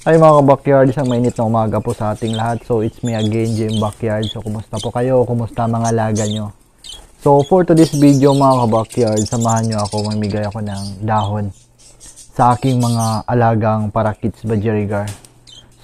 Ay mga ka-backyard, isang mainit na umaga po sa ating lahat. So it's me again, Jim Backyard. So kumusta po kayo? Kumusta mga alaga nyo? So for today's video mga ka-backyard, samahan nyo ako, mamigay ako ng dahon sa aking mga alagang parakeets Budgerigar.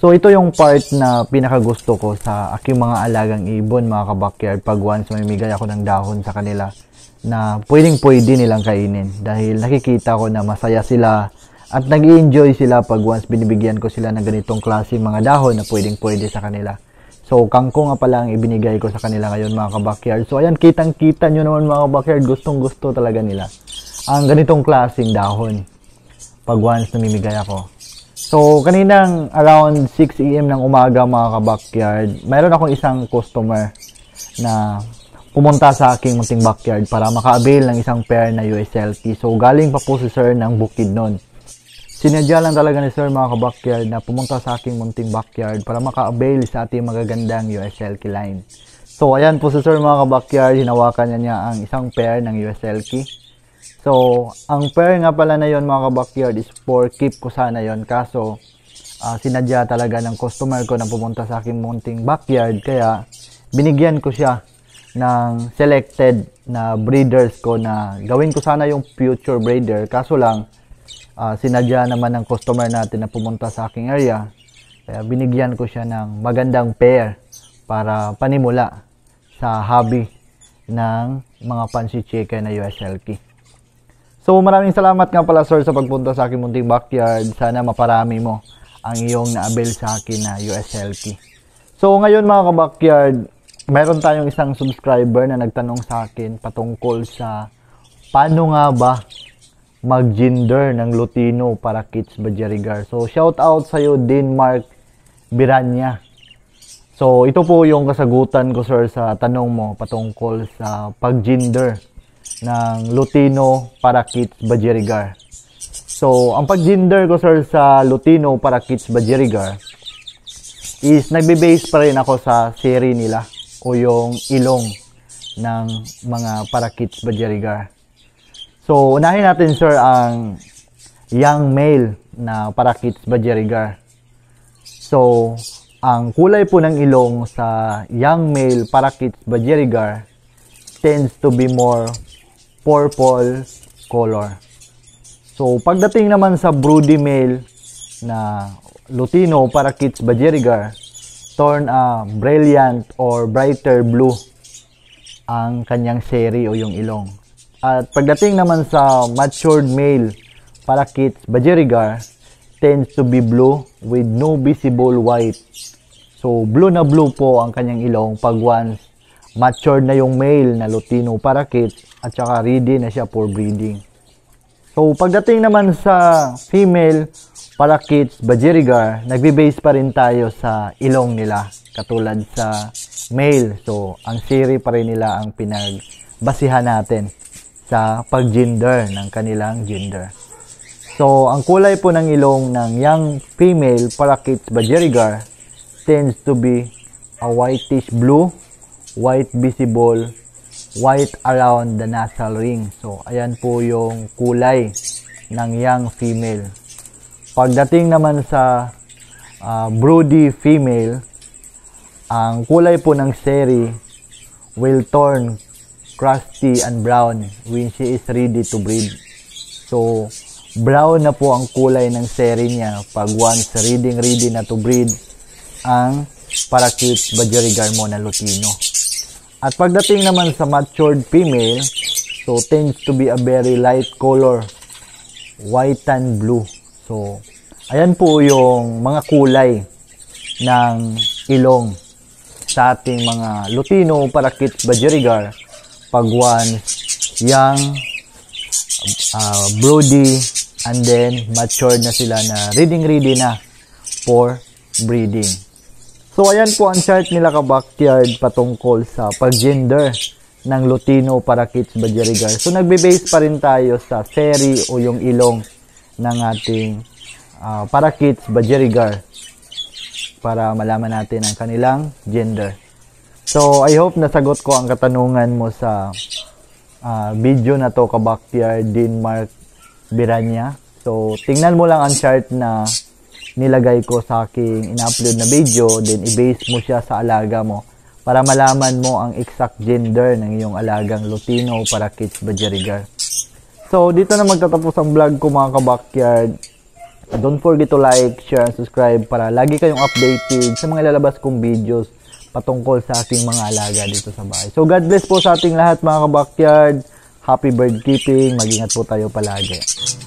So ito yung part na pinakagusto ko sa aking mga alagang ibon mga ka-backyard, pag once mamigay ako ng dahon sa kanila na pwedeng-pwede nilang kainin. Dahil nakikita ko na masaya sila at nag-i-enjoy sila pag once binibigyan ko sila ng ganitong klase mga dahon na pwedeng-pwede sa kanila. So, kangkong nga pala ang ibinigay ko sa kanila ngayon mga ka-backyard. So, ayan, kitang-kita nyo naman mga ka-backyard, gustong-gusto talaga nila ang ganitong klaseng dahon pag once namimigay ako. So, kaninang around 6 AM ng umaga mga ka-backyard, mayroon akong isang customer na pumunta sa aking munting backyard para maka-avail ng isang pair na USLT. So, galing pa po si sir ng Bukidnon. Sinadya lang talaga ni sir mga ka-backyard na pumunta sa aking munting backyard para maka-avail sa ating magagandang USLK line. So, ayan po si sir mga ka-backyard, hinawakan niya ang isang pair ng USLK. So, ang pair nga pala na yon mga ka-backyard is for keep ko sana yon. Kaso, sinadya talaga ng customer ko na pumunta sa aking munting backyard. Kaya, binigyan ko siya ng selected na breeders ko na gawin ko sana yung future breeder. Kaso lang, sinadya naman ng customer natin na pumunta sa aking area. Kaya binigyan ko siya ng magandang pair para panimula sa hobby ng mga fancy chicken na USLK. So maraming salamat nga pala sir sa pagpunta sa aking munting backyard. Sana maparami mo ang iyong na-avail sa akin na USLK. So ngayon mga ka-backyard, mayroon tayong isang subscriber na nagtanong sa akin patungkol sa paano nga ba mag-gender ng Lutino parakeets Budgerigar. So, shout out sa iyo, Denmark Biranya. So, ito po yung kasagutan ko, sir, sa tanong mo patungkol sa pag-gender ng Lutino parakeets Budgerigar. So, ang pag-gender ko, sir, sa Lutino parakeets Budgerigar is nagbe-base pa rin ako sa series nila o yung ilong ng mga parakeets Budgerigar. So, unahin natin sir ang young male na parakeets Budgerigar. So, ang kulay po ng ilong sa young male parakeets Budgerigar tends to be more purple color. So, pagdating naman sa broody male na Lutino parakeets Budgerigar, turn a brilliant or brighter blue ang kanyang seri o yung ilong. At pagdating naman sa matured male parakeets Budgerigar, tends to be blue with no visible white. So, blue na blue po ang kanyang ilong pag once matured na yung male na Lutino parakeets at saka ready na siya for breeding. So, pagdating naman sa female parakeets Budgerigar, nagbe-base pa rin tayo sa ilong nila katulad sa male. So, ang seri pa rin nila ang pinagbasihan natin sa pag-gender ng kanilang gender. So, ang kulay po ng ilong ng young female parakeets Budgerigar tends to be a whitish blue, white visible, white around the nasal ring. So, ayan po yung kulay ng young female. Pagdating naman sa broody female, ang kulay po ng seri will turn crusty and brown when she is ready to breed. So, brown na po ang kulay ng seri niya pag once ready na to breed ang parakeets Budgerigar mo na Lutino. At pagdating naman sa matured female, so tends to be a very light color, white and blue. So, ayan po yung mga kulay ng ilong sa ating mga Lutino parakeets Budgerigar pag once young, broody, and then matured na sila na ready na for breeding. So, ayan po ang chart nila ka-backyard patungkol sa pag-gender ng Lutino parakeets Budgerigar. So, nagbe-base pa rin tayo sa seri o yung ilong ng ating parakeets Budgerigar para malaman natin ang kanilang gender. So, I hope nasagot ko ang katanungan mo sa video na to ka-backyard Denmark Biranya. So, tingnan mo lang ang chart na nilagay ko sa aking ina-upload na video, then i-base mo siya sa alaga mo para malaman mo ang exact gender ng iyong alagang Lutino, Parakeets, Budgerigar. So, dito na magtatapos ang vlog ko mga ka-backyard. Don't forget to like, share, and subscribe para lagi kayong updated sa mga ilalabas kong videos patungkol sa aking mga alaga dito sa bahay. So, God bless po sa ating lahat mga ka-backyard. Happy bird keeping. Mag-ingat po tayo palagi.